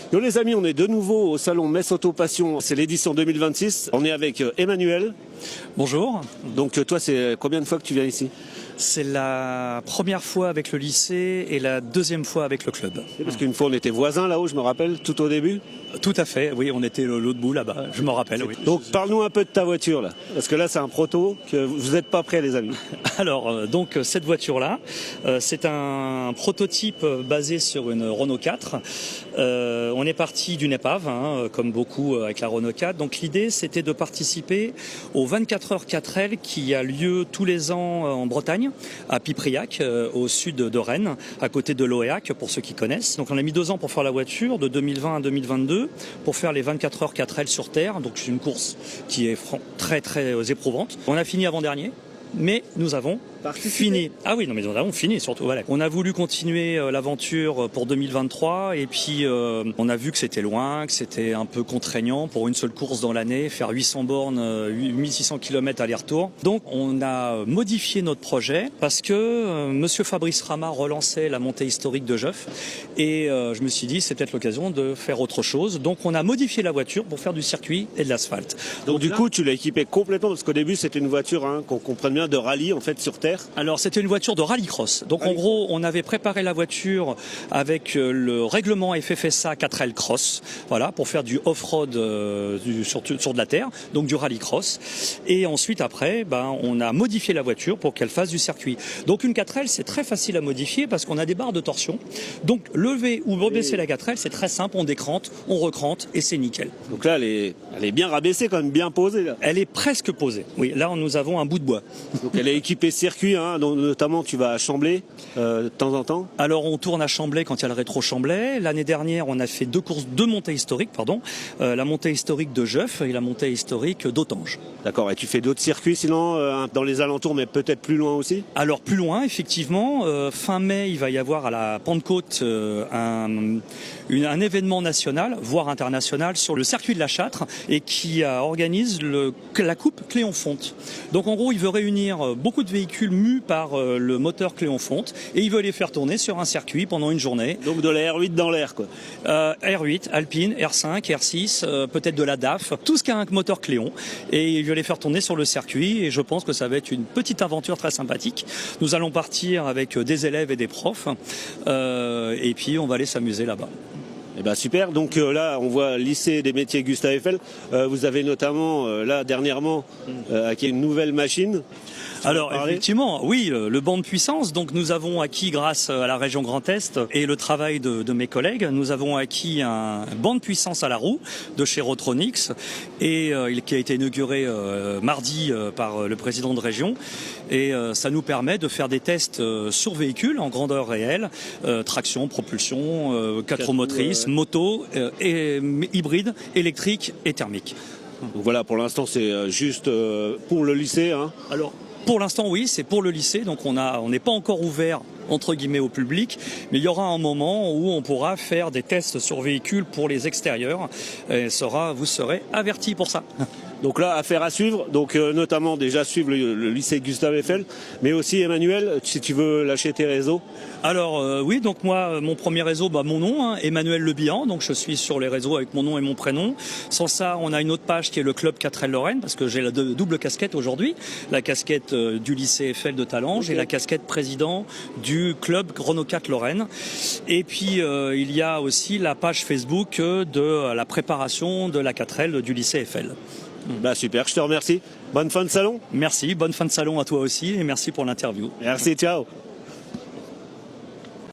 Bon les amis, on est de nouveau au salon Metz Auto Passion, c'est l'édition 2026. On est avec Emmanuel. Bonjour. Donc toi, c'est combien de fois que tu viens ici? C'est la première fois avec le lycée et la deuxième fois avec le club. Parce qu'une fois on était voisins là-haut, je me rappelle, tout au début. Tout à fait, oui, on était l'autre bout là-bas, je me rappelle, oui. Donc parle-nous un peu de ta voiture là, parce que là c'est un proto, que vous n'êtes pas prêts les amis. Alors, donc cette voiture-là, c'est un prototype basé sur une Renault 4. On est parti d'une épave, comme beaucoup avec la Renault 4. Donc l'idée, c'était de participer au 24 heures 4L qui a lieu tous les ans en Bretagne, à Pipriac, au sud de Rennes, à côté de l'Oéac, pour ceux qui connaissent. Donc on a mis 2 ans pour faire la voiture, de 2020 à 2022, pour faire les 24 heures 4L sur Terre. Donc c'est une course qui est très très éprouvante. On a fini avant-dernier, mais nous avons fini. Ah oui, non, mais nous avons fini surtout. Voilà. On a voulu continuer l'aventure pour 2023 et puis on a vu que c'était loin, que c'était un peu contraignant pour une seule course dans l'année, faire 800 bornes, 1600 km aller-retour. Donc on a modifié notre projet parce que Monsieur Fabrice Rama relançait la montée historique de Jeuf et je me suis dit c'est peut-être l'occasion de faire autre chose. Donc on a modifié la voiture pour faire du circuit et de l'asphalte. Donc du coup tu l'as équipée complètement parce qu'au début c'était une voiture qu'on comprenne bien de rallye en fait sur Terre. Alors c'était une voiture de rallycross. Donc en gros, on avait préparé la voiture avec le règlement FFSA 4L Cross, voilà, pour faire du off-road sur de la terre, donc du rallycross. Et ensuite après, on a modifié la voiture pour qu'elle fasse du circuit. Donc une 4L, c'est très facile à modifier parce qu'on a des barres de torsion. Donc lever ou rebaisser la 4L, c'est très simple, on décrante, on recrante et c'est nickel. Donc là, elle est bien rabaissée, quand même bien posée là. Elle est presque posée. Oui, là nous avons un bout de bois. Donc elle est équipée circuit, dont notamment tu vas à Chamblay de temps en temps. Alors on tourne à Chamblay quand il y a le rétro Chamblay. L'année dernière, on a fait 2 montées historiques, la montée historique de Jeuf et la montée historique d'Autange. D'accord. Et tu fais d'autres circuits sinon dans les alentours, mais peut-être plus loin aussi? Alors plus loin, effectivement, fin mai, il va y avoir à la Pentecôte un événement national, voire international, sur le circuit de la Châtre et qui organise la Coupe Cléon-Fonte. Donc en gros, il veut réunir beaucoup de véhicules mus par le moteur Cléon-Fonte et il veut les faire tourner sur un circuit pendant une journée. Donc de la R8 dans l'air quoi. R8, Alpine, R5, R6, peut-être de la DAF, tout ce qui a un moteur Cléon et il veut les faire tourner sur le circuit et je pense que ça va être une petite aventure très sympathique. Nous allons partir avec des élèves et des profs et puis on va aller s'amuser là-bas. Eh ben super, donc là on voit lycée des métiers Gustave Eiffel, vous avez notamment là dernièrement acquis une nouvelle machine. Alors effectivement, oui, le banc de puissance, donc nous avons acquis grâce à la région Grand Est et le travail de mes collègues, nous avons acquis un banc de puissance à la roue de chez Rotronics et qui a été inauguré mardi par le président de région et ça nous permet de faire des tests sur véhicules en grandeur réelle, traction, propulsion, 4 roues motrices, moto, et hybride, électrique et thermique. Donc voilà, pour l'instant c'est juste pour le lycée. Alors pour l'instant oui, c'est pour le lycée, donc on n'est pas encore ouvert entre guillemets au public, mais il y aura un moment où on pourra faire des tests sur véhicules pour les extérieurs et vous serez avertis pour ça. Donc là, affaire à suivre, donc notamment déjà suivre le lycée Gustave Eiffel, mais aussi Emmanuel, si tu veux lâcher tes réseaux. Alors oui, donc moi, mon premier réseau, mon nom, Emmanuel Le Bihan, donc je suis sur les réseaux avec mon nom et mon prénom. Sans ça, on a une autre page qui est le club 4L Lorraine, parce que j'ai la double casquette aujourd'hui, la casquette du lycée Eiffel de Talange et la casquette président du club Renault 4 Lorraine. Et puis il y a aussi la page Facebook de la préparation de la 4L du lycée Eiffel. Super, je te remercie. Bonne fin de salon. Merci, bonne fin de salon à toi aussi et merci pour l'interview. Merci, ciao.